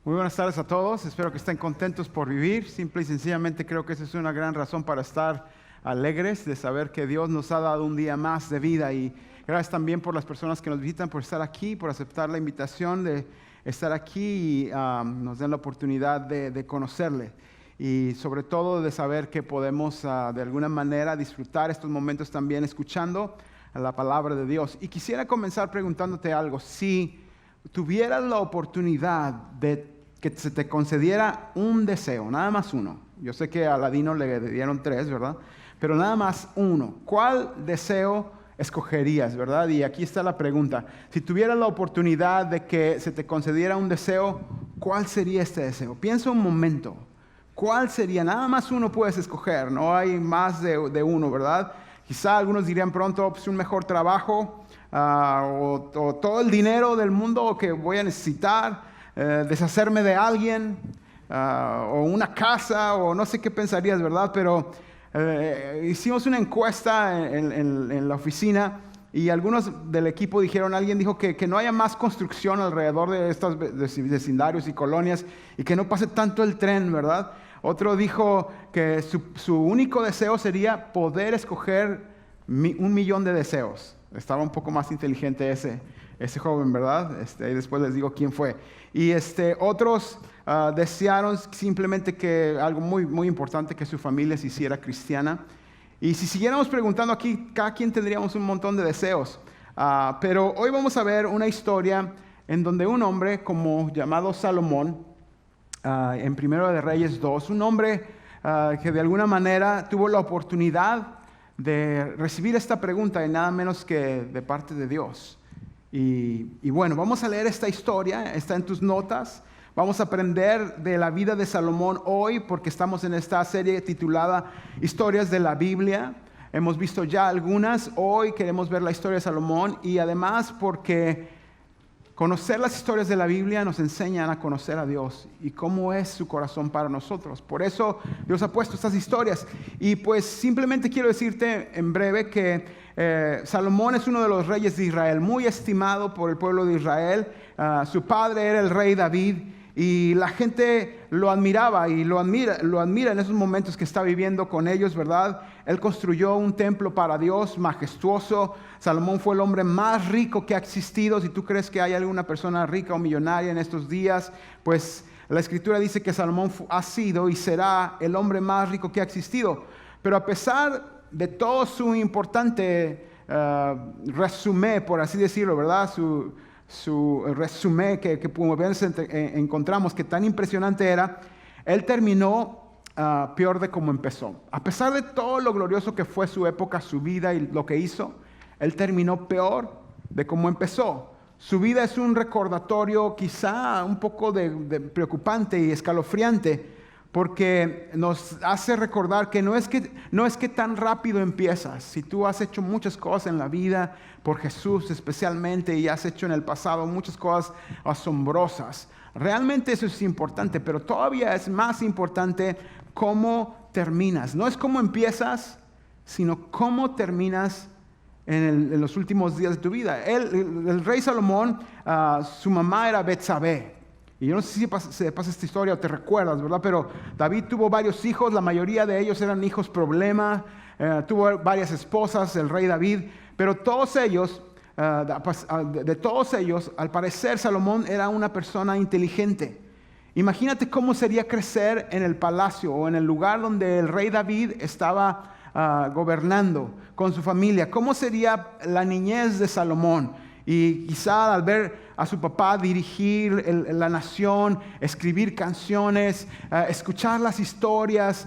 Muy buenas tardes a todos, espero que estén contentos por vivir. Simple y sencillamente creo que esa es una gran razón para estar alegres de saber que Dios nos ha dado un día más de vida. Y gracias también por las personas que nos visitan, por estar aquí, por aceptar la invitación de estar aquí y nos den la oportunidad de conocerle. Y sobre todo de saber que podemos de alguna manera disfrutar estos momentos también escuchando la palabra de Dios. Y quisiera comenzar preguntándote algo. Si tuvieras la oportunidad de que se te concediera un deseo, nada más uno. Yo sé que a Aladino le dieron 3, ¿verdad? Pero nada más uno. ¿Cuál deseo escogerías, verdad? Y aquí está la pregunta. Si tuvieras la oportunidad de que se te concediera un deseo, ¿cuál sería este deseo? Piensa un momento. ¿Cuál sería? Nada más uno puedes escoger, no hay más de uno, ¿verdad? Quizá algunos dirían pronto, pues un mejor trabajo, o todo el dinero del mundo que voy a necesitar, deshacerme de alguien, o una casa, o no sé qué pensarías, ¿verdad? Pero hicimos una encuesta en la oficina y algunos del equipo alguien dijo que no haya más construcción alrededor de estos vecindarios y colonias y que no pase tanto el tren, ¿verdad? Otro dijo que su único deseo sería poder escoger 1,000,000 de deseos. Estaba un poco más inteligente ese joven, ¿verdad? Y después les digo quién fue. Y otros desearon simplemente que algo muy, muy importante, que su familia se hiciera cristiana. Y si siguiéramos preguntando aquí, cada quien tendríamos un montón de deseos. Pero hoy vamos a ver una historia en donde un hombre llamado Salomón, en Primero de Reyes 2, un hombre que de alguna manera tuvo la oportunidad de recibir esta pregunta y nada menos que de parte de Dios. Y bueno, vamos a leer esta historia, está en tus notas. Vamos a aprender de la vida de Salomón hoy porque estamos en esta serie titulada Historias de la Biblia. Hemos visto ya algunas, hoy queremos ver la historia de Salomón y además porque conocer las historias de la Biblia nos enseñan a conocer a Dios y cómo es su corazón para nosotros. Por eso Dios ha puesto estas historias. Y pues simplemente quiero decirte en breve que Salomón es uno de los reyes de Israel, muy estimado por el pueblo de Israel. Su padre era el rey David y la gente lo admiraba y lo admira en esos momentos que está viviendo con ellos, ¿verdad? Él construyó un templo para Dios majestuoso. Salomón fue el hombre más rico que ha existido. Si tú crees que hay alguna persona rica o millonaria en estos días, pues la Escritura dice que Salomón ha sido y será el hombre más rico que ha existido. Pero a pesar de todo su importante resumen, por así decirlo, ¿verdad? Su resumen que encontramos que tan impresionante era, él terminó peor de como empezó. A pesar de todo lo glorioso que fue su época, su vida y lo que hizo, él terminó peor de como empezó. Su vida es un recordatorio quizá un poco de preocupante y escalofriante, porque nos hace recordar que no es que tan rápido empiezas. Si tú has hecho muchas cosas en la vida por Jesús especialmente y has hecho en el pasado muchas cosas asombrosas, realmente eso es importante, pero todavía es más importante cómo terminas. No es cómo empiezas, sino cómo terminas en los últimos días de tu vida. El rey Salomón, su mamá era Betsabé. Y yo no sé si se pasa esta historia o te recuerdas, ¿verdad? Pero David tuvo varios hijos, la mayoría de ellos eran hijos problema, tuvo varias esposas, el rey David, pero todos ellos, de todos ellos, al parecer Salomón era una persona inteligente. Imagínate cómo sería crecer en el palacio o en el lugar donde el rey David estaba gobernando con su familia. ¿Cómo sería la niñez de Salomón? Y quizá al ver a su papá dirigir la nación, escribir canciones, escuchar las historias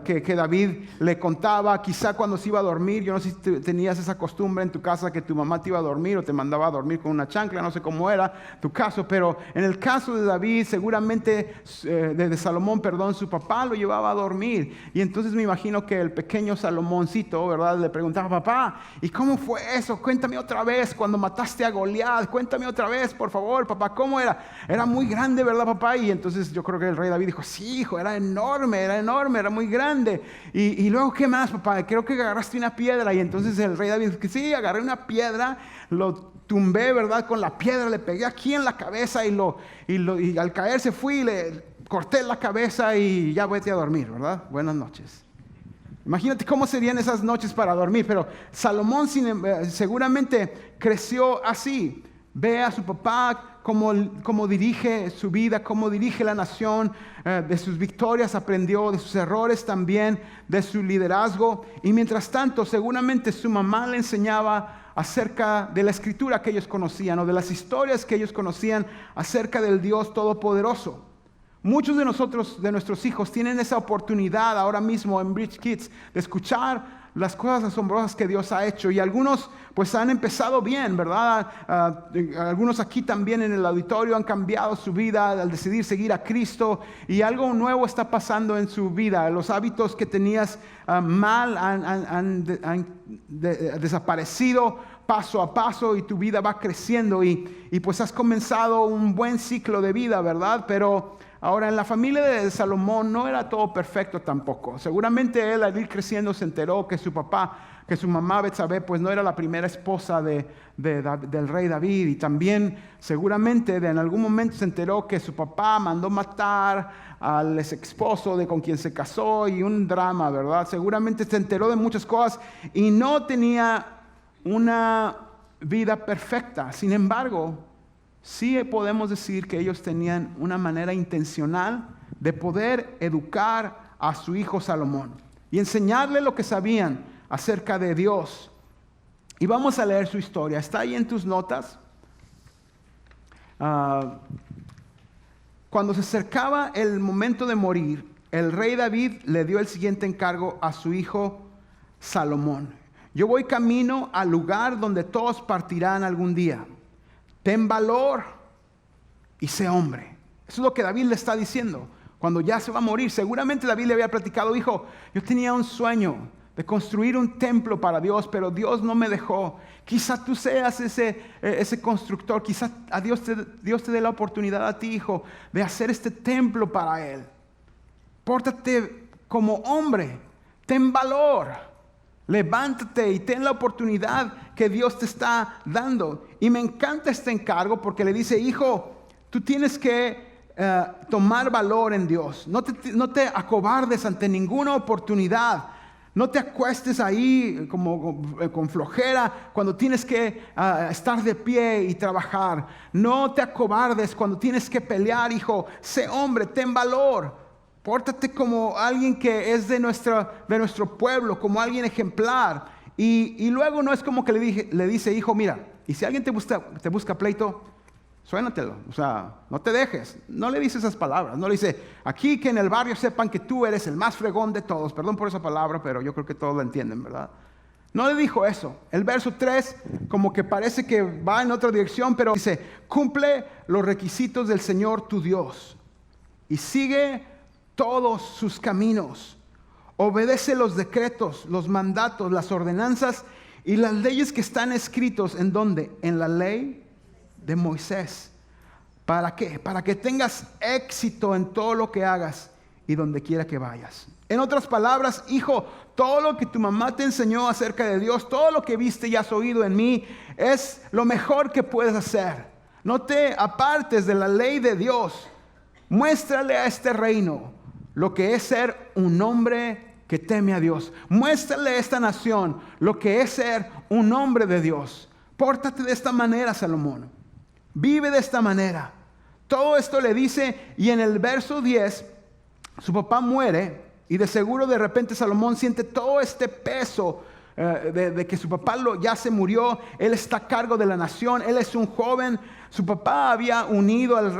que David le contaba, quizá cuando se iba a dormir. Yo no sé si tenías esa costumbre en tu casa que tu mamá te iba a dormir o te mandaba a dormir con una chancla, no sé cómo era tu caso, pero en el caso de David, seguramente de Salomón, perdón, su papá lo llevaba a dormir. Y entonces me imagino que el pequeño Salomóncito, ¿verdad?, le preguntaba: papá, ¿y cómo fue eso? Cuéntame otra vez cuando mataste a Goliat, cuéntame otra vez, por favor, papá, ¿cómo era? Era muy grande, ¿verdad, papá? Y entonces yo creo que el rey David dijo: sí, hijo, era enorme, era muy grande. Y luego, ¿qué más, papá? Creo que agarraste una piedra. Y entonces el rey David dijo: sí, agarré una piedra, tumbé, ¿verdad? Con la piedra, le pegué aquí en la cabeza y al caerse fui y le corté la cabeza y ya vete a dormir, ¿verdad? Buenas noches. Imagínate cómo serían esas noches para dormir, pero Salomón seguramente creció así. Ve a su papá cómo dirige su vida, cómo dirige la nación, de sus victorias aprendió, de sus errores también, de su liderazgo. Y mientras tanto, seguramente su mamá le enseñaba acerca de la escritura que ellos conocían o de las historias que ellos conocían acerca del Dios Todopoderoso. Muchos de nosotros, de nuestros hijos, tienen esa oportunidad ahora mismo en Bridge Kids de escuchar las cosas asombrosas que Dios ha hecho, y algunos pues han empezado bien, ¿verdad? Algunos aquí también en el auditorio han cambiado su vida al decidir seguir a Cristo, y algo nuevo está pasando en su vida. Los hábitos que tenías mal han desaparecido paso a paso y tu vida va creciendo y pues has comenzado un buen ciclo de vida, ¿verdad? Pero ahora, en la familia de Salomón no era todo perfecto tampoco. Seguramente él, al ir creciendo, se enteró que su mamá Betsabé, pues no era la primera esposa del rey David. Y también, seguramente, en algún momento se enteró que su papá mandó matar al ex esposo con quien se casó, y un drama, ¿verdad? Seguramente se enteró de muchas cosas y no tenía una vida perfecta. Sin embargo, sí podemos decir que ellos tenían una manera intencional de poder educar a su hijo Salomón y enseñarle lo que sabían acerca de Dios. Y vamos a leer su historia. Está ahí en tus notas. Cuando se acercaba el momento de morir, el rey David le dio el siguiente encargo a su hijo Salomón: yo voy camino al lugar donde todos partirán algún día. Ten valor y sé hombre. Eso es lo que David le está diciendo cuando ya se va a morir. Seguramente David le había platicado: hijo, yo tenía un sueño de construir un templo para Dios, pero Dios no me dejó. Quizá tú seas ese constructor. Quizá a Dios te dé la oportunidad a ti, hijo, de hacer este templo para Él. Pórtate como hombre. Ten valor. Levántate y ten la oportunidad que Dios te está dando. Y me encanta este encargo porque le dice: hijo, tú tienes que tomar valor en Dios. No te acobardes ante ninguna oportunidad. No te acuestes ahí con flojera cuando tienes que estar de pie y trabajar. No te acobardes cuando tienes que pelear, hijo. Sé hombre, ten valor. Pórtate como alguien que es de nuestro pueblo, como alguien ejemplar. Y luego no es como que le dice: hijo, mira, y si alguien te busca pleito, suénatelo. O sea, no te dejes. No le dice esas palabras. No le dice: aquí que en el barrio sepan que tú eres el más fregón de todos. Perdón por esa palabra, pero yo creo que todos la entienden, ¿verdad? No le dijo eso. El verso 3 como que parece que va en otra dirección, pero dice: cumple los requisitos del Señor tu Dios y sigue todos sus caminos. Obedece los decretos, los mandatos, las ordenanzas y las leyes que están escritos ¿en dónde? En la ley de Moisés. ¿Para qué? Para que tengas éxito en todo lo que hagas y donde quiera que vayas. En otras palabras, hijo, todo lo que tu mamá te enseñó acerca de Dios, todo lo que viste y has oído en mí, es lo mejor que puedes hacer. No te apartes de la ley de Dios. Muéstrale a este reino lo que es ser un hombre que teme a Dios. Muéstrale a esta nación lo que es ser un hombre de Dios. Pórtate de esta manera, Salomón. Vive de esta manera. Todo esto le dice, y en el verso 10, su papá muere, y de seguro de repente Salomón siente todo este peso de que su papá ya se murió. Él está a cargo de la nación. Él es un joven. Su papá había unido al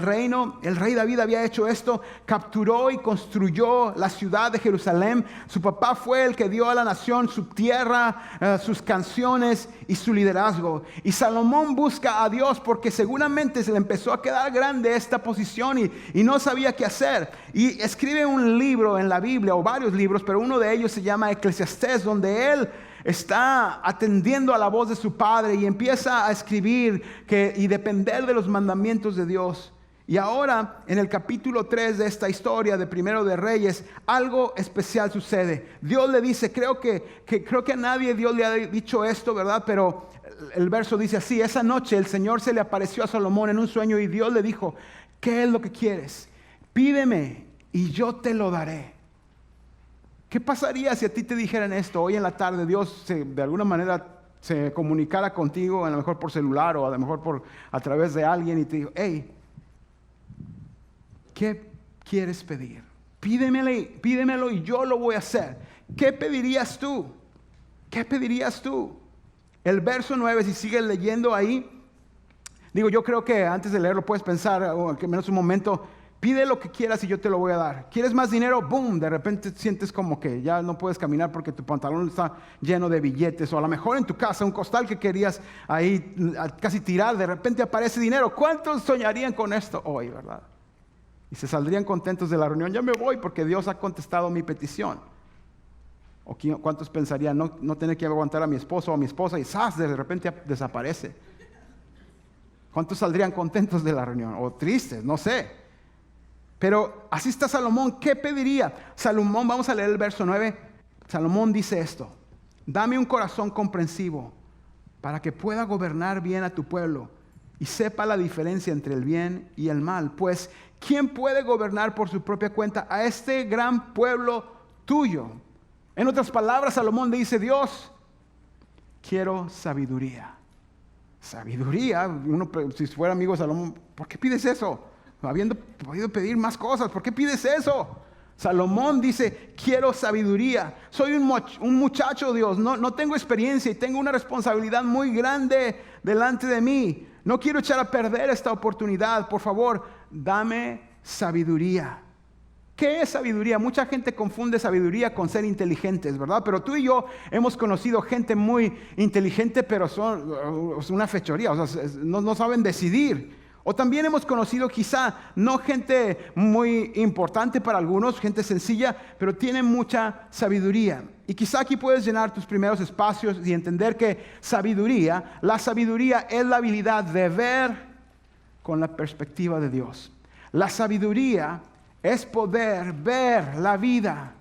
reino. El rey David había hecho esto. Capturó y construyó la ciudad de Jerusalén. Su papá fue el que dio a la nación su tierra, sus canciones y su liderazgo. Y Salomón busca a Dios porque seguramente se le empezó a quedar grande esta posición y no sabía qué hacer. Y escribe un libro en la Biblia, o varios libros, pero uno de ellos se llama Eclesiastés, donde él está atendiendo a la voz de su padre y empieza a escribir y depender de los mandamientos de Dios. Y ahora, en el capítulo 3 de esta historia de Primero de Reyes, algo especial sucede. Dios le dice, creo que a nadie Dios le ha dicho esto, ¿verdad? Pero el verso dice así: esa noche el Señor se le apareció a Salomón en un sueño y Dios le dijo, ¿qué es lo que quieres? Pídeme y yo te lo daré. ¿Qué pasaría si a ti te dijeran esto? Hoy en la tarde Dios de alguna manera se comunicara contigo, a lo mejor por celular o a lo mejor a través de alguien, y te dijo, hey, ¿qué quieres pedir? Pídemelo y yo lo voy a hacer. ¿Qué pedirías tú? ¿Qué pedirías tú? El verso 9, si sigues leyendo ahí, yo creo que antes de leerlo puedes pensar, o al menos un momento, pide lo que quieras y yo te lo voy a dar. ¿Quieres más dinero? ¡Boom! De repente sientes como que ya no puedes caminar porque tu pantalón está lleno de billetes. O a lo mejor en tu casa un costal que querías ahí casi tirar, de repente aparece dinero. ¿Cuántos soñarían con esto hoy, verdad? Y se saldrían contentos de la reunión. Ya me voy porque Dios ha contestado mi petición. ¿O cuántos pensarían no tener que aguantar a mi esposo o a mi esposa y ¡zas! De repente desaparece? ¿Cuántos saldrían contentos de la reunión? O tristes, no sé. Pero así está Salomón. ¿Qué pediría? Salomón, vamos a leer el verso 9. Salomón dice esto: dame un corazón comprensivo para que pueda gobernar bien a tu pueblo y sepa la diferencia entre el bien y el mal. Pues, ¿quién puede gobernar por su propia cuenta a este gran pueblo tuyo? En otras palabras, Salomón le dice: Dios, quiero sabiduría. Sabiduría. Uno, si fuera amigo de Salomón, ¿por qué pides eso? Habiendo podido pedir más cosas, ¿por qué pides eso? Salomón dice: quiero sabiduría. Soy un muchacho, Dios, no tengo experiencia y tengo una responsabilidad muy grande delante de mí. No quiero echar a perder esta oportunidad. Por favor, dame sabiduría. ¿Qué es sabiduría? Mucha gente confunde sabiduría con ser inteligentes, ¿verdad? Pero tú y yo hemos conocido gente muy inteligente, pero son una fechoría, o sea, no saben decidir. O también hemos conocido quizá no gente muy importante para algunos, gente sencilla, pero tienen mucha sabiduría. Y quizá aquí puedes llenar tus primeros espacios y entender que la sabiduría es la habilidad de ver con la perspectiva de Dios. La sabiduría es poder ver la vida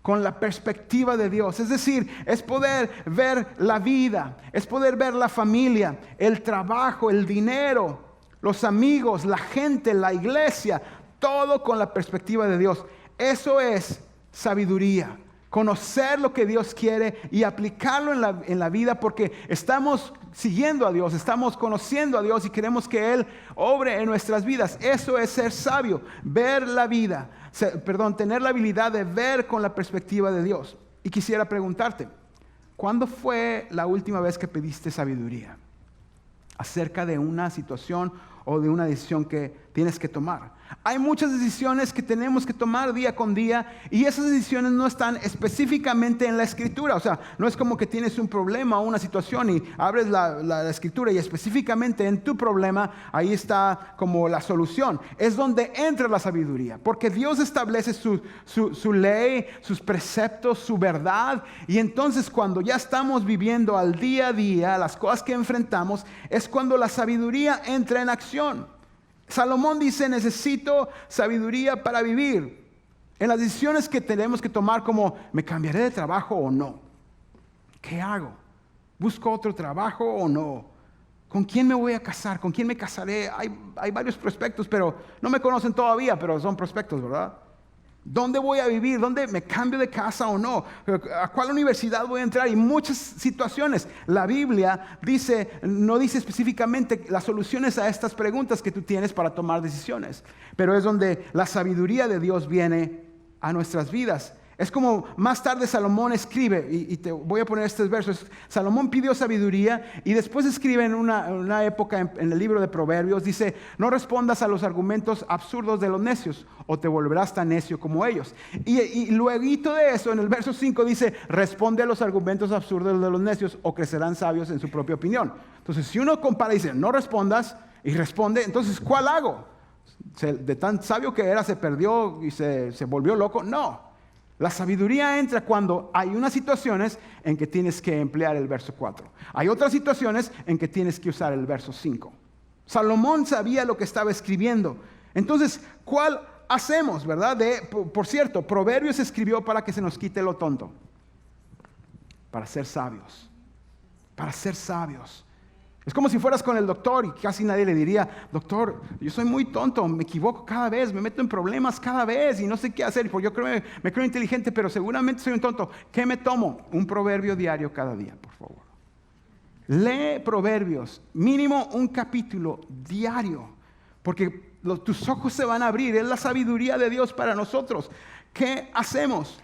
con la perspectiva de Dios. Es decir, es poder ver la vida, es poder ver la familia, el trabajo, el dinero, los amigos, la gente, la iglesia, todo con la perspectiva de Dios. Eso es sabiduría. Conocer lo que Dios quiere y aplicarlo en la vida, porque estamos siguiendo a Dios, estamos conociendo a Dios y queremos que Él obre en nuestras vidas. Eso es ser sabio, ver la vida, tener la habilidad de ver con la perspectiva de Dios. Y quisiera preguntarte, ¿cuándo fue la última vez que pediste sabiduría acerca de una situación o de una decisión que tienes que tomar? Hay muchas decisiones que tenemos que tomar día con día y esas decisiones no están específicamente en la Escritura. O sea, no es como que tienes un problema o una situación y abres la Escritura y específicamente en tu problema ahí está como la solución. Es donde entra la sabiduría, porque Dios establece su ley, sus preceptos, su verdad, y entonces cuando ya estamos viviendo al día a día las cosas que enfrentamos, es cuando la sabiduría entra en acción. Salomón dice: necesito sabiduría para vivir en las decisiones que tenemos que tomar, como ¿me cambiaré de trabajo o no? ¿Qué hago? ¿Busco otro trabajo o no? ¿Con quién me voy a casar? ¿Con quién me casaré? Hay varios prospectos, pero no me conocen todavía, pero son prospectos, ¿verdad? ¿Dónde voy a vivir? ¿Dónde me cambio de casa o no? ¿A cuál universidad voy a entrar? Y muchas situaciones. La Biblia no dice específicamente las soluciones a estas preguntas que tú tienes para tomar decisiones. Pero es donde la sabiduría de Dios viene a nuestras vidas. Es como más tarde Salomón escribe, y te voy a poner estos versos. Salomón pidió sabiduría y después escribe en una época en el libro de Proverbios, dice: no respondas a los argumentos absurdos de los necios o te volverás tan necio como ellos. Y luego de eso, en el verso 5 dice: responde a los argumentos absurdos de los necios o crecerán sabios en su propia opinión. Entonces, si uno compara y dice: no respondas, y responde, entonces, ¿cuál hago? De tan sabio que era, se perdió y se volvió loco. No. La sabiduría entra cuando hay unas situaciones en que tienes que emplear el verso 4. Hay otras situaciones en que tienes que usar el verso 5. Salomón sabía lo que estaba escribiendo. Entonces, ¿cuál hacemos, verdad? Por cierto, Proverbios escribió para que se nos quite lo tonto. Para ser sabios. Para ser sabios. Es como si fueras con el doctor y casi nadie le diría, doctor, yo soy muy tonto, me equivoco cada vez, me meto en problemas cada vez y no sé qué hacer. Porque yo me creo inteligente, pero seguramente soy un tonto. ¿Qué me tomo? Un proverbio diario cada día, por favor. Lee Proverbios, mínimo un capítulo diario, porque tus ojos se van a abrir. Es la sabiduría de Dios para nosotros. ¿Qué hacemos?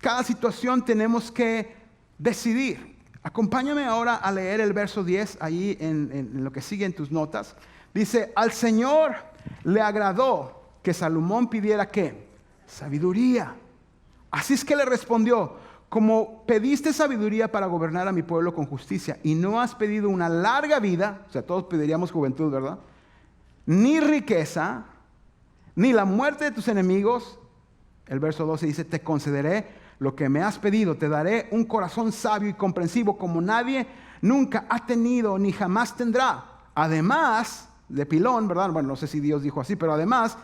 Cada situación tenemos que decidir. Acompáñame ahora a leer el verso 10, ahí en lo que sigue en tus notas. Dice, al Señor le agradó que Salomón pidiera ¿qué? Sabiduría. Así es que le respondió, como pediste sabiduría para gobernar a mi pueblo con justicia y no has pedido una larga vida, o sea, todos pediríamos juventud, ¿verdad? Ni riqueza, ni la muerte de tus enemigos. El verso 12 dice, te concederé lo que me has pedido, te daré un corazón sabio y comprensivo como nadie nunca ha tenido ni jamás tendrá. Además, de pilón, ¿verdad? Bueno, no sé si Dios dijo así, pero además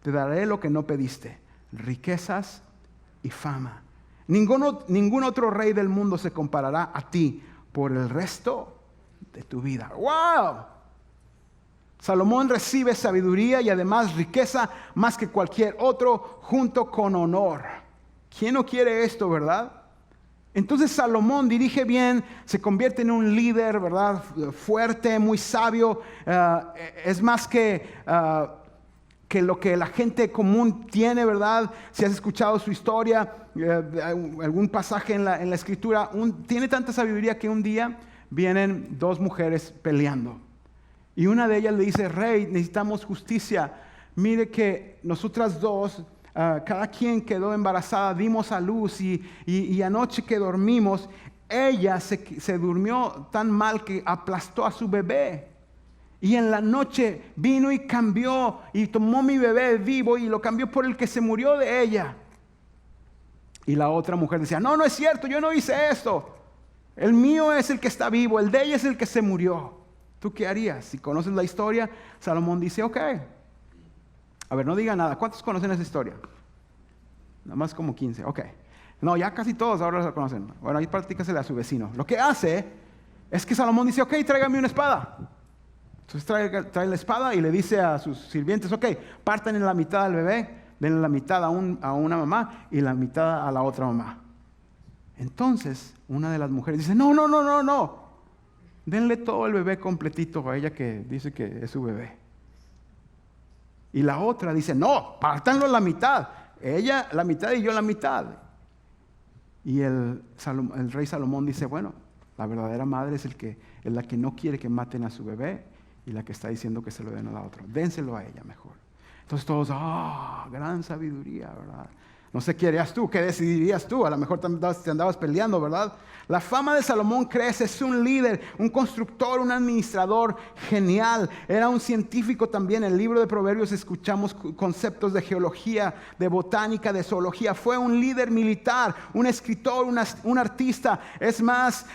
te daré lo que no pediste, riquezas y fama. Ningún otro rey del mundo se comparará a ti por el resto de tu vida. ¡Wow! Salomón recibe sabiduría y además riqueza más que cualquier otro, junto con honor. ¿Quién no quiere esto, verdad? Entonces Salomón dirige bien, se convierte en un líder, ¿verdad? Fuerte, muy sabio. Es más que lo que la gente común tiene, ¿verdad? Si has escuchado su historia, algún pasaje en la escritura, tiene tanta sabiduría que un día vienen dos mujeres peleando. Y una de ellas le dice, rey, necesitamos justicia. Mire que nosotras dos, cada quien quedó embarazada, dimos a luz y anoche que dormimos, ella se durmió tan mal que aplastó a su bebé. Y en la noche vino y cambió y tomó mi bebé vivo y lo cambió por el que se murió de ella. Y la otra mujer decía, no, no es cierto, yo no hice esto. El mío es el que está vivo, el de ella es el que se murió. ¿Tú qué harías? Si conoces la historia, Salomón dice, ok. A ver, no diga nada. ¿Cuántos conocen esa historia? Nada más como 15. Ok. No, ya casi todos ahora la conocen. Bueno, ahí practícasela a su vecino. Lo que hace es que Salomón dice, ok, tráigame una espada. Entonces trae la espada y le dice a sus sirvientes, ok, partan en la mitad al bebé, denle la mitad a una mamá y la mitad a la otra mamá. Entonces, una de las mujeres dice, no. Denle todo el bebé completito a ella que dice que es su bebé. Y la otra dice, no, pártanlo la mitad. Ella la mitad y yo la mitad. Y el rey Salomón dice, bueno, la verdadera madre es la que no quiere que maten a su bebé y la que está diciendo que se lo den a la otra. Dénselo a ella mejor. Entonces todos, gran sabiduría, ¿verdad? No sé qué harías tú, qué decidirías tú. A lo mejor te andabas peleando, ¿verdad? La fama de Salomón crece, es un líder, un constructor, un administrador genial. Era un científico también. En el libro de Proverbios escuchamos conceptos de geología, de botánica, de zoología. Fue un líder militar, un escritor, un artista. Es más,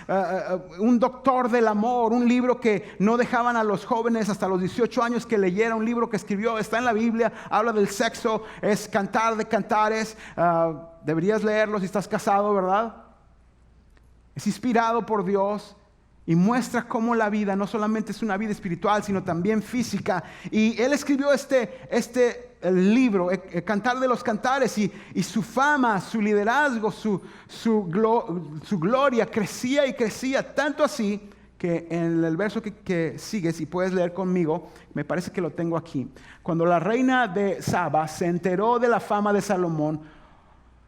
un doctor del amor. Un libro que no dejaban a los jóvenes hasta los 18 años que leyera. Un libro que escribió, está en la Biblia, habla del sexo, es Cantar de Cantares. Deberías leerlo si estás casado, ¿verdad? Es inspirado por Dios y muestra cómo la vida no solamente es una vida espiritual, sino también física. Y él escribió este libro, Cantar de los Cantares, y su fama, su liderazgo, su gloria crecía y crecía, tanto así que en el verso que sigue, si puedes leer conmigo, me parece que lo tengo aquí. Cuando la reina de Saba se enteró de la fama de Salomón,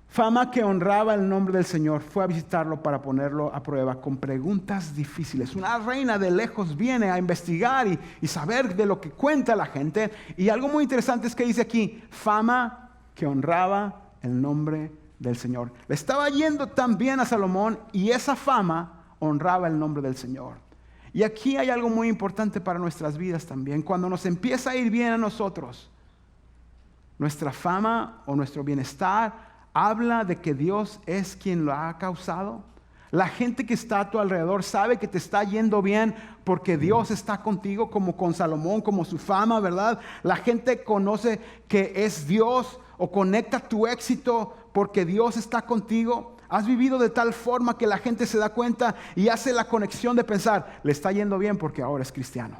fama que honraba el nombre del Señor, fue a visitarlo para ponerlo a prueba con preguntas difíciles. Una reina de lejos viene a investigar y saber de lo que cuenta la gente. Y algo muy interesante es que dice aquí, fama que honraba el nombre del Señor. Le estaba yendo tan bien a Salomón y esa fama honraba el nombre del Señor. Y aquí hay algo muy importante para nuestras vidas también. Cuando nos empieza a ir bien a nosotros, nuestra fama o nuestro bienestar habla de que Dios es quien lo ha causado. La gente que está a tu alrededor sabe que te está yendo bien porque Dios está contigo, como con Salomón, como su fama, ¿verdad? La gente conoce que es Dios o conecta tu éxito porque Dios está contigo. Has vivido de tal forma que la gente se da cuenta y hace la conexión de pensar, le está yendo bien porque ahora es cristiano.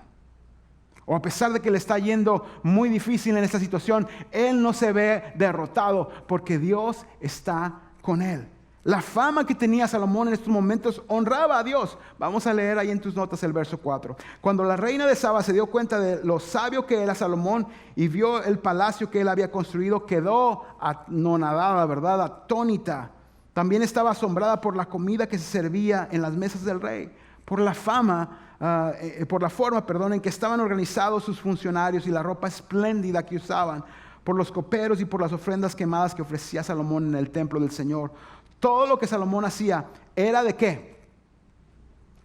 O a pesar de que le está yendo muy difícil en esta situación, él no se ve derrotado porque Dios está con él. La fama que tenía Salomón en estos momentos honraba a Dios. Vamos a leer ahí en tus notas el verso 4. Cuando la reina de Saba se dio cuenta de lo sabio que era Salomón y vio el palacio que él había construido, quedó anonadada, ¿verdad? Atónita. También estaba asombrada por la comida que se servía en las mesas del rey, por la forma en que estaban organizados sus funcionarios y la ropa espléndida que usaban, por los coperos y por las ofrendas quemadas que ofrecía Salomón en el templo del Señor. Todo lo que Salomón hacía era ¿de qué?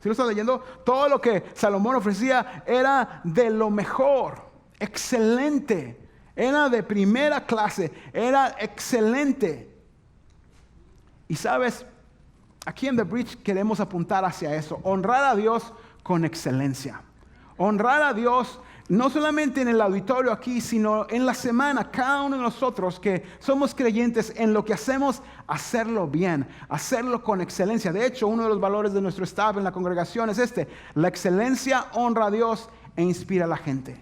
¿Sí lo está leyendo? Todo lo que Salomón ofrecía era de lo mejor, excelente, era de primera clase, era excelente. Y sabes, aquí en The Bridge queremos apuntar hacia eso, honrar a Dios con excelencia. Honrar a Dios no solamente en el auditorio aquí, sino en la semana, cada uno de nosotros que somos creyentes en lo que hacemos, hacerlo bien, hacerlo con excelencia. De hecho, uno de los valores de nuestro staff en la congregación es la excelencia honra a Dios e inspira a la gente.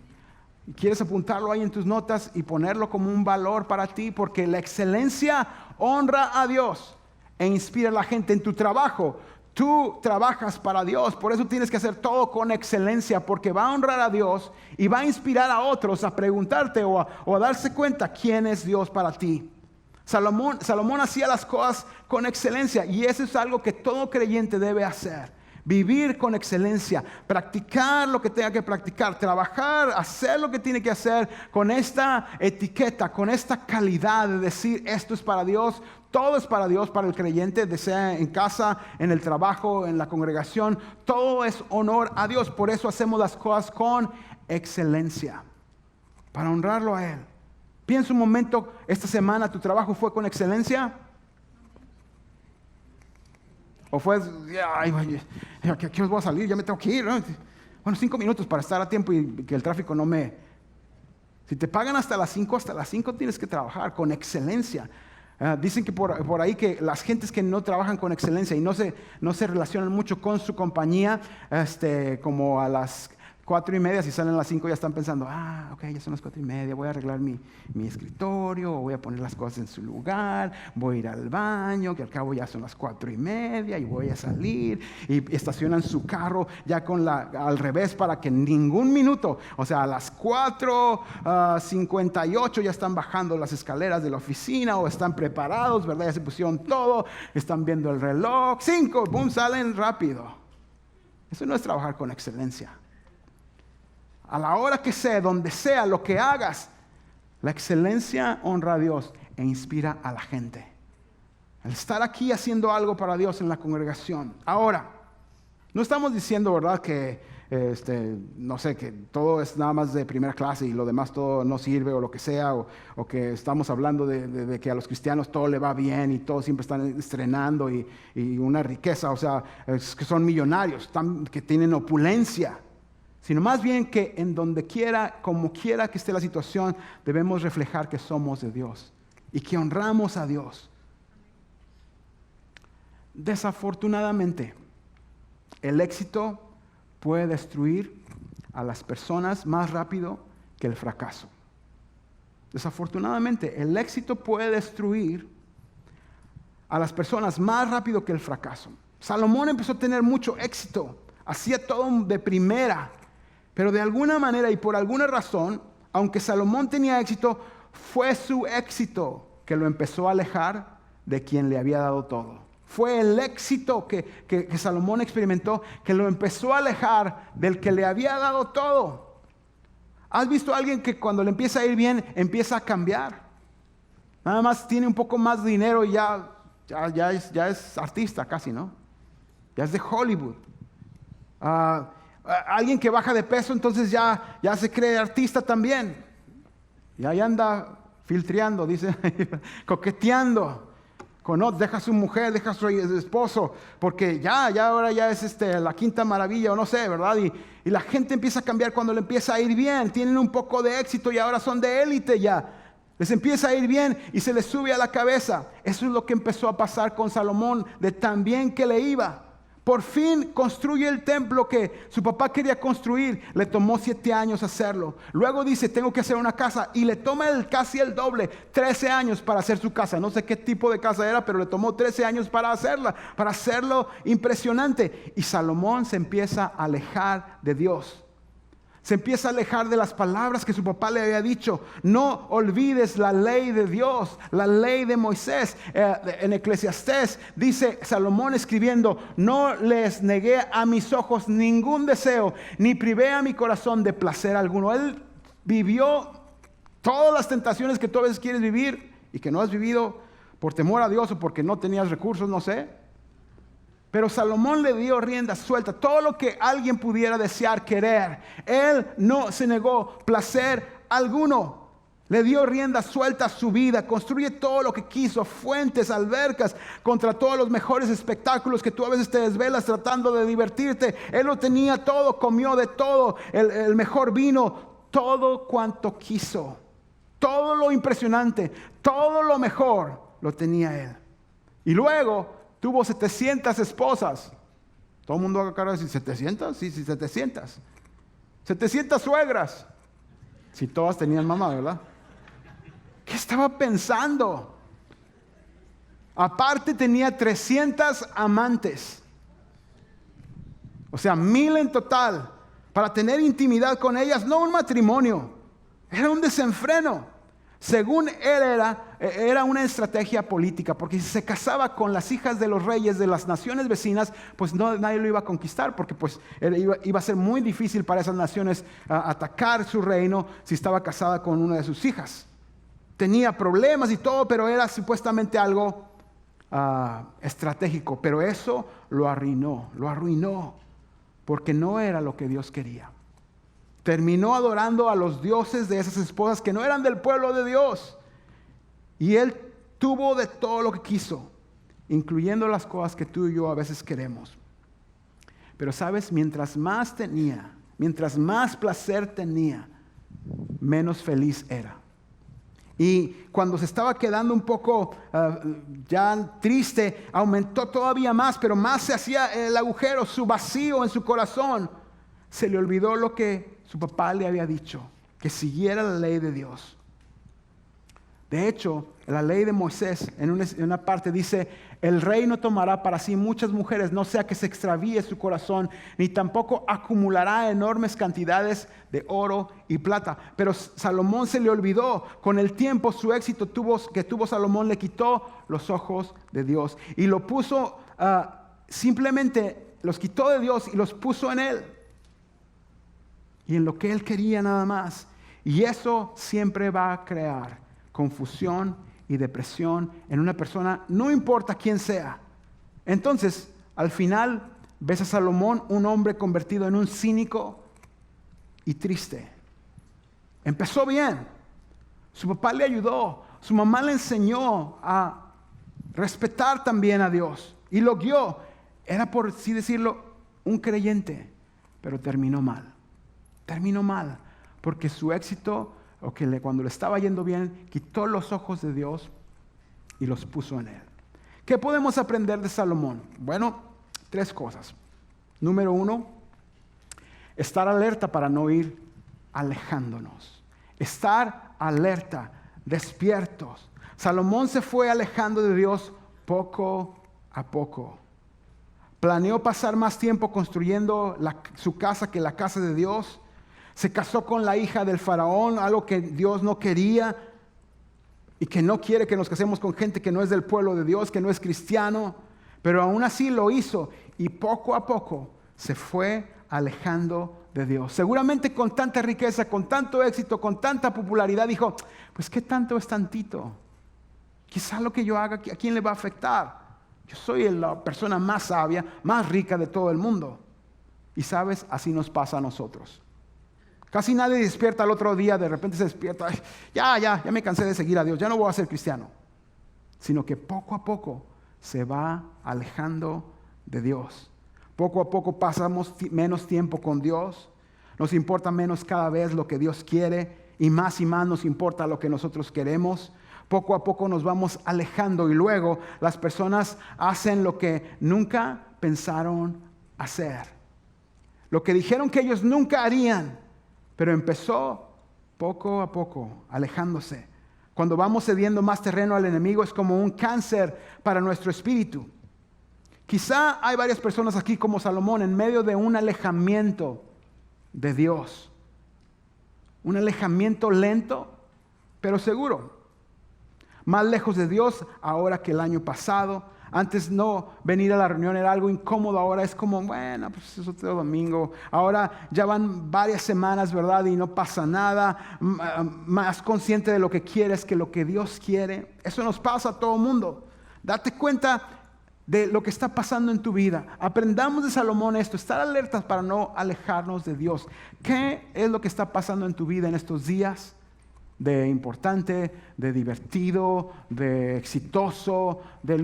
¿Quieres apuntarlo ahí en tus notas y ponerlo como un valor para ti? Porque la excelencia honra a Dios e inspira a la gente en tu trabajo. Tú trabajas para Dios, por eso tienes que hacer todo con excelencia, porque va a honrar a Dios y va a inspirar a otros a preguntarte o a darse cuenta quién es Dios para ti. Salomón hacía las cosas con excelencia y eso es algo que todo creyente debe hacer. Vivir con excelencia, practicar lo que tenga que practicar, trabajar, hacer lo que tiene que hacer con esta etiqueta, con esta calidad de decir esto es para Dios. Todo es para Dios, para el creyente, sea en casa, en el trabajo, en la congregación. Todo es honor a Dios. Por eso hacemos las cosas con excelencia, para honrarlo a Él. Piensa un momento, esta semana tu trabajo fue con excelencia. O fue, ¿qué os voy a salir? Ya me tengo que ir, ¿no? Bueno, 5 minutos para estar a tiempo y que el tráfico no me... Si te pagan hasta las 5 tienes que trabajar con excelencia. Dicen que por ahí que las gentes que no trabajan con excelencia y no se relacionan mucho con su compañía, como a las 4:30, si salen a las 5 ya están pensando, ok, ya son las 4:30, voy a arreglar mi escritorio, o voy a poner las cosas en su lugar, voy a ir al baño, que al cabo ya son las 4:30 y voy a salir, y estacionan su carro ya al revés para que en ningún minuto, o sea, a las 4:58 ya están bajando las escaleras de la oficina o están preparados, ¿verdad? Ya se pusieron todo, están viendo el reloj, 5, boom, salen rápido. Eso no es trabajar con excelencia. A la hora que sea, donde sea, lo que hagas, la excelencia honra a Dios e inspira a la gente. El estar aquí haciendo algo para Dios en la congregación. Ahora, no estamos diciendo, ¿verdad?, que no sé, que todo es nada más de primera clase y lo demás todo no sirve o lo que sea, o que estamos hablando de que a los cristianos todo le va bien y todos siempre están estrenando y una riqueza, o sea, es que son millonarios, que tienen opulencia. Sino más bien que en donde quiera, como quiera que esté la situación, debemos reflejar que somos de Dios y que honramos a Dios. Desafortunadamente, el éxito puede destruir a las personas más rápido que el fracaso. Desafortunadamente, el éxito puede destruir a las personas más rápido que el fracaso. Salomón empezó a tener mucho éxito, hacía todo de primera. Pero de alguna manera y por alguna razón, aunque Salomón tenía éxito, fue su éxito que lo empezó a alejar de quien le había dado todo. Fue el éxito que Salomón experimentó que lo empezó a alejar del que le había dado todo. ¿Has visto a alguien que cuando le empieza a ir bien, empieza a cambiar? Nada más tiene un poco más de dinero y ya es artista casi, ¿no? Ya es de Hollywood. Alguien que baja de peso, entonces ya se cree artista también. Y ahí anda filtreando, dice, coqueteando. con otros, deja a su mujer, deja a su esposo, porque ahora ya es la quinta maravilla o no sé, ¿verdad? Y la gente empieza a cambiar cuando le empieza a ir bien, tienen un poco de éxito y ahora son de élite ya. Les empieza a ir bien y se les sube a la cabeza. Eso es lo que empezó a pasar con Salomón, de tan bien que le iba. Por fin construye el templo que su papá quería construir. Le tomó 7 años hacerlo. Luego dice, tengo que hacer una casa. Y le toma casi el doble, 13 años para hacer su casa. No sé qué tipo de casa era, pero le tomó 13 años para hacerla, para hacerlo impresionante. Y Salomón se empieza a alejar de Dios. Se empieza a alejar de las palabras que su papá le había dicho. No olvides la ley de Dios, la ley de Moisés. En Eclesiastés dice Salomón escribiendo, no les negué a mis ojos ningún deseo, ni privé a mi corazón de placer alguno. Él vivió todas las tentaciones que tú a veces quieres vivir y que no has vivido por temor a Dios o porque no tenías recursos, no sé. Pero Salomón le dio rienda suelta, todo lo que alguien pudiera desear, querer. Él no se negó placer alguno. Le dio rienda suelta a su vida, construye todo lo que quiso, fuentes, albercas, contra todos los mejores espectáculos que tú a veces te desvelas tratando de divertirte. Él lo tenía todo, comió de todo, el mejor vino, todo cuanto quiso. Todo lo impresionante, todo lo mejor lo tenía él. Y luego tuvo 700 esposas. Todo el mundo haga cara de decir, ¿700? Sí, 700. 700 suegras. Si todas tenían mamá, ¿verdad? ¿Qué estaba pensando? Aparte tenía 300 amantes. O sea, 1000 en total. Para tener intimidad con ellas, no un matrimonio. Era un desenfreno. Según él era una estrategia política, porque si se casaba con las hijas de los reyes de las naciones vecinas, pues nadie lo iba a conquistar, porque pues iba a ser muy difícil para esas naciones atacar su reino si estaba casada con una de sus hijas. Tenía problemas y todo, pero era supuestamente algo estratégico, pero eso lo arruinó, porque no era lo que Dios quería. Terminó adorando a los dioses de esas esposas que no eran del pueblo de Dios. Y él tuvo de todo lo que quiso, incluyendo las cosas que tú y yo a veces queremos. Pero sabes, mientras más tenía, mientras más placer tenía, menos feliz era. Y cuando se estaba quedando un poco ya triste, aumentó todavía más, pero más se hacía el agujero, su vacío en su corazón. Se le olvidó lo que su papá le había dicho, que siguiera la ley de Dios. De hecho, la ley de Moisés en una parte dice, el rey no tomará para sí muchas mujeres, no sea que se extravíe su corazón, ni tampoco acumulará enormes cantidades de oro y plata. Pero Salomón se le olvidó. Con el tiempo su éxito que tuvo Salomón le quitó los ojos de Dios y lo puso, simplemente los quitó de Dios y los puso en él. Y en lo que él quería nada más. Y eso siempre va a crear confusión y depresión en una persona, no importa quién sea. Entonces, al final, ves a Salomón, un hombre convertido en un cínico y triste. Empezó bien. Su papá le ayudó. Su mamá le enseñó a respetar también a Dios. Y lo guió. Era, por así decirlo, un creyente. Pero terminó mal. Terminó mal, porque su éxito, cuando le estaba yendo bien, quitó los ojos de Dios y los puso en él. ¿Qué podemos aprender de Salomón? Bueno, 3 cosas. Número 1, estar alerta para no ir alejándonos. Estar alerta, despiertos. Salomón se fue alejando de Dios poco a poco. Planeó pasar más tiempo construyendo su casa que la casa de Dios. Se casó con la hija del faraón, algo que Dios no quería y que no quiere que nos casemos con gente que no es del pueblo de Dios, que no es cristiano. Pero aún así lo hizo y poco a poco se fue alejando de Dios. Seguramente con tanta riqueza, con tanto éxito, con tanta popularidad, dijo, pues ¿qué tanto es tantito? Quizá lo que yo haga, ¿a quién le va a afectar? Yo soy la persona más sabia, más rica de todo el mundo. Y sabes, así nos pasa a nosotros. Casi nadie despierta al otro día, de repente se despierta. Ya me cansé de seguir a Dios, ya no voy a ser cristiano. sino que poco a poco se va alejando de Dios. Poco a poco pasamos menos tiempo con Dios, nos importa menos cada vez lo que Dios quiere y más nos importa lo que nosotros queremos. Poco a poco nos vamos alejando y luego las personas hacen lo que nunca pensaron hacer. Lo que dijeron que ellos nunca harían, pero empezó poco a poco alejándose. Cuando vamos cediendo más terreno al enemigo es como un cáncer para nuestro espíritu. Quizá hay varias personas aquí como Salomón en medio de un alejamiento de Dios. Un alejamiento lento, pero seguro. Más lejos de Dios ahora que el año pasado. Antes no venir a la reunión era algo incómodo, ahora es como, bueno, pues es otro domingo. Ahora ya van varias semanas, ¿verdad? Y no pasa nada. Más consciente de lo que quieres que lo que Dios quiere. Eso nos pasa a todo mundo. Date cuenta de lo que está pasando en tu vida. Aprendamos de Salomón esto, estar alertas para no alejarnos de Dios. ¿Qué es lo que está pasando en tu vida en estos días? De importante, de divertido, de exitoso, de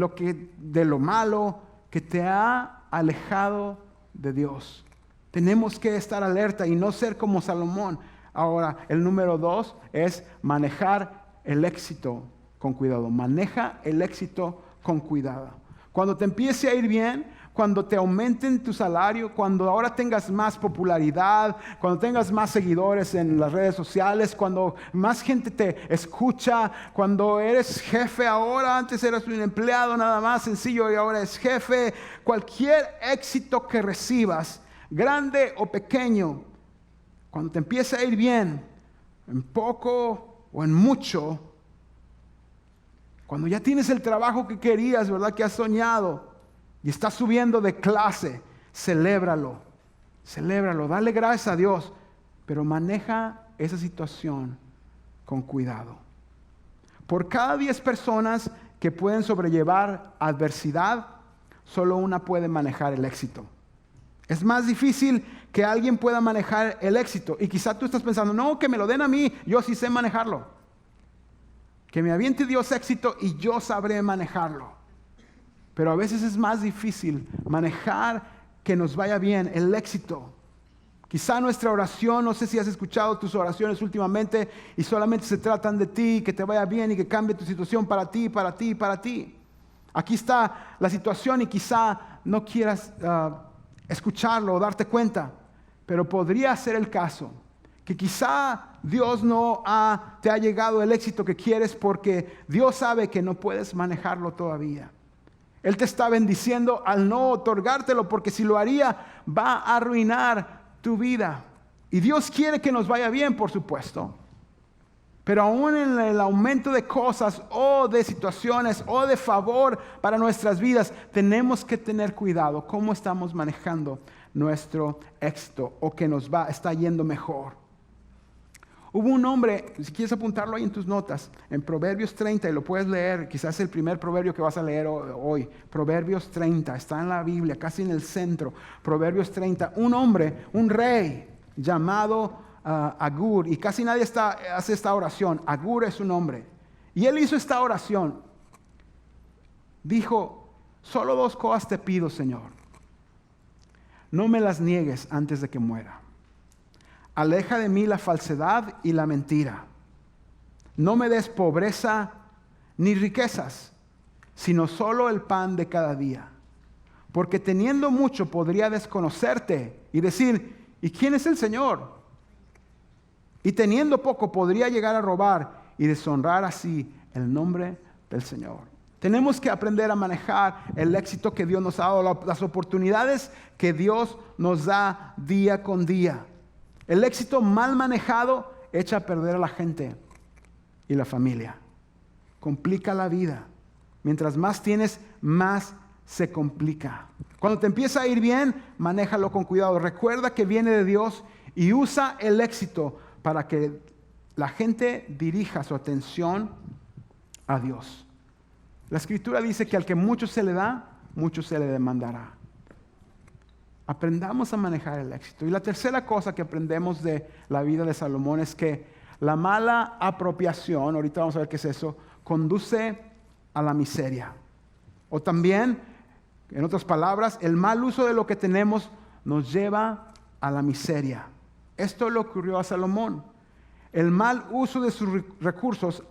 lo malo que te ha alejado de Dios. Tenemos que estar alerta y no ser como Salomón. Ahora, el número 2 es manejar el éxito con cuidado. Maneja el éxito con cuidado. Cuando te empiece a ir bien, cuando te aumenten tu salario, cuando ahora tengas más popularidad, cuando tengas más seguidores en las redes sociales, cuando más gente te escucha, cuando eres jefe ahora, antes eras un empleado nada más sencillo y ahora eres jefe, cualquier éxito que recibas, grande o pequeño, cuando te empiece a ir bien, en poco o en mucho, cuando ya tienes el trabajo que querías, ¿verdad? Que has soñado y estás subiendo de clase, celébralo, dale gracias a Dios, pero maneja esa situación con cuidado. Por cada 10 personas que pueden sobrellevar adversidad, solo una puede manejar el éxito. Es más difícil que alguien pueda manejar el éxito y quizá tú estás pensando, no, que me lo den a mí, yo sí sé manejarlo. Que me aviente Dios éxito y yo sabré manejarlo. Pero a veces es más difícil manejar que nos vaya bien el éxito. Quizá nuestra oración, no sé si has escuchado tus oraciones últimamente y solamente se tratan de ti, que te vaya bien y que cambie tu situación para ti, para ti, para ti. Aquí está la situación y quizá no quieras escucharlo o darte cuenta, pero podría ser el caso que quizá Dios no te ha llegado el éxito que quieres porque Dios sabe que no puedes manejarlo todavía. Él te está bendiciendo al no otorgártelo porque si lo haría va a arruinar tu vida. Y Dios quiere que nos vaya bien, por supuesto. Pero aún en el aumento de cosas o de situaciones o de favor para nuestras vidas, tenemos que tener cuidado cómo estamos manejando nuestro éxito o que nos está yendo mejor. Hubo un hombre, si quieres apuntarlo ahí en tus notas, en Proverbios 30, y lo puedes leer, quizás es el primer proverbio que vas a leer hoy. Proverbios 30, está en la Biblia, casi en el centro. Proverbios 30, un hombre, un rey llamado Agur, y casi nadie hace esta oración. Agur es un hombre. Y él hizo esta oración. Dijo, solo 2 cosas te pido, Señor. No me las niegues antes de que muera. Aleja de mí la falsedad y la mentira. No me des pobreza ni riquezas, sino solo el pan de cada día. Porque teniendo mucho podría desconocerte y decir, ¿y quién es el Señor? Y teniendo poco podría llegar a robar y deshonrar así el nombre del Señor. Tenemos que aprender a manejar el éxito que Dios nos ha dado, las oportunidades que Dios nos da día con día. El éxito mal manejado echa a perder a la gente y la familia. Complica la vida. Mientras más tienes, más se complica. Cuando te empieza a ir bien, manéjalo con cuidado. Recuerda que viene de Dios y usa el éxito para que la gente dirija su atención a Dios. La Escritura dice que al que mucho se le da, mucho se le demandará. Aprendamos a manejar el éxito. Y la tercera cosa que aprendemos de la vida de Salomón es que la mala apropiación, ahorita vamos a ver qué es eso, conduce a la miseria. O también, en otras palabras, el mal uso de lo que tenemos nos lleva a la miseria. Esto le ocurrió a Salomón. El mal uso de sus recursos,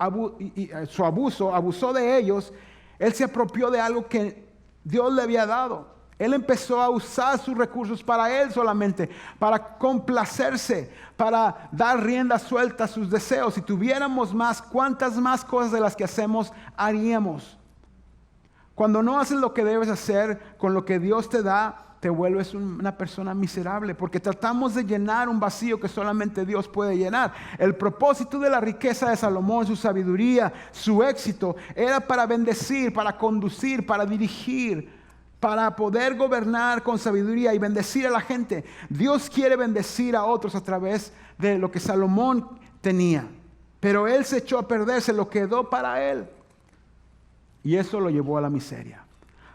su abuso, abusó de ellos. Él se apropió de algo que Dios le había dado. Él empezó a usar sus recursos para él solamente, para complacerse, para dar rienda suelta a sus deseos. Si tuviéramos más, ¿cuántas más cosas de las que hacemos haríamos? Cuando no haces lo que debes hacer con lo que Dios te da, te vuelves una persona miserable, porque tratamos de llenar un vacío que solamente Dios puede llenar. El propósito de la riqueza de Salomón, su sabiduría, su éxito, era para bendecir, para conducir, para dirigir, para poder gobernar con sabiduría y bendecir a la gente. Dios quiere bendecir a otros a través de lo que Salomón tenía, pero él se echó a perder, se lo quedó para él, y eso lo llevó a la miseria.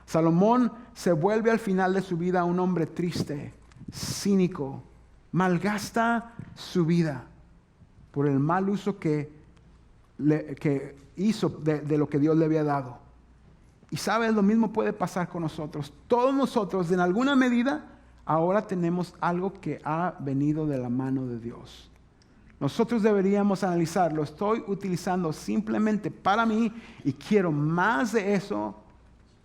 Salomón se vuelve al final de su vida un hombre triste, cínico, malgasta su vida por el mal uso que hizo de lo que Dios le había dado. Y sabes, lo mismo puede pasar con nosotros. Todos nosotros, en alguna medida, ahora tenemos algo que ha venido de la mano de Dios. Nosotros deberíamos analizar, lo estoy utilizando simplemente para mí y quiero más de eso,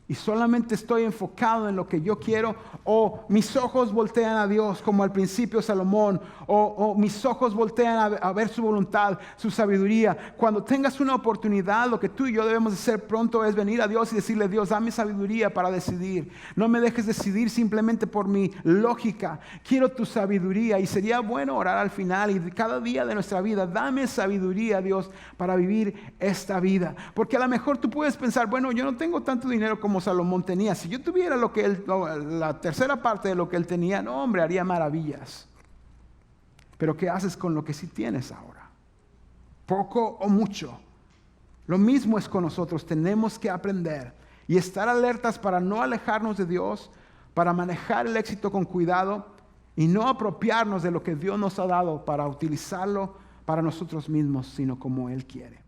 y solamente estoy enfocado en lo que yo quiero, o mis ojos voltean a Dios como al principio Salomón, o mis ojos voltean a ver su voluntad, su sabiduría. Cuando tengas una oportunidad, lo que tú y yo debemos hacer pronto es venir a Dios y decirle: Dios, dame sabiduría para decidir. No me dejes decidir simplemente por mi lógica. Quiero tu sabiduría. Y sería bueno orar al final y cada día de nuestra vida: dame sabiduría, Dios, para vivir esta vida. Porque a lo mejor tú puedes pensar: bueno, yo no tengo tanto dinero como Salomón tenía. Si yo tuviera la tercera parte de lo que él tenía, no, hombre, haría maravillas. Pero ¿qué haces con lo que sí tienes ahora? Poco o mucho. Lo mismo es con nosotros. Tenemos que aprender y estar alertas para no alejarnos de Dios, para manejar el éxito con cuidado y no apropiarnos de lo que Dios nos ha dado para utilizarlo para nosotros mismos, sino como Él quiere.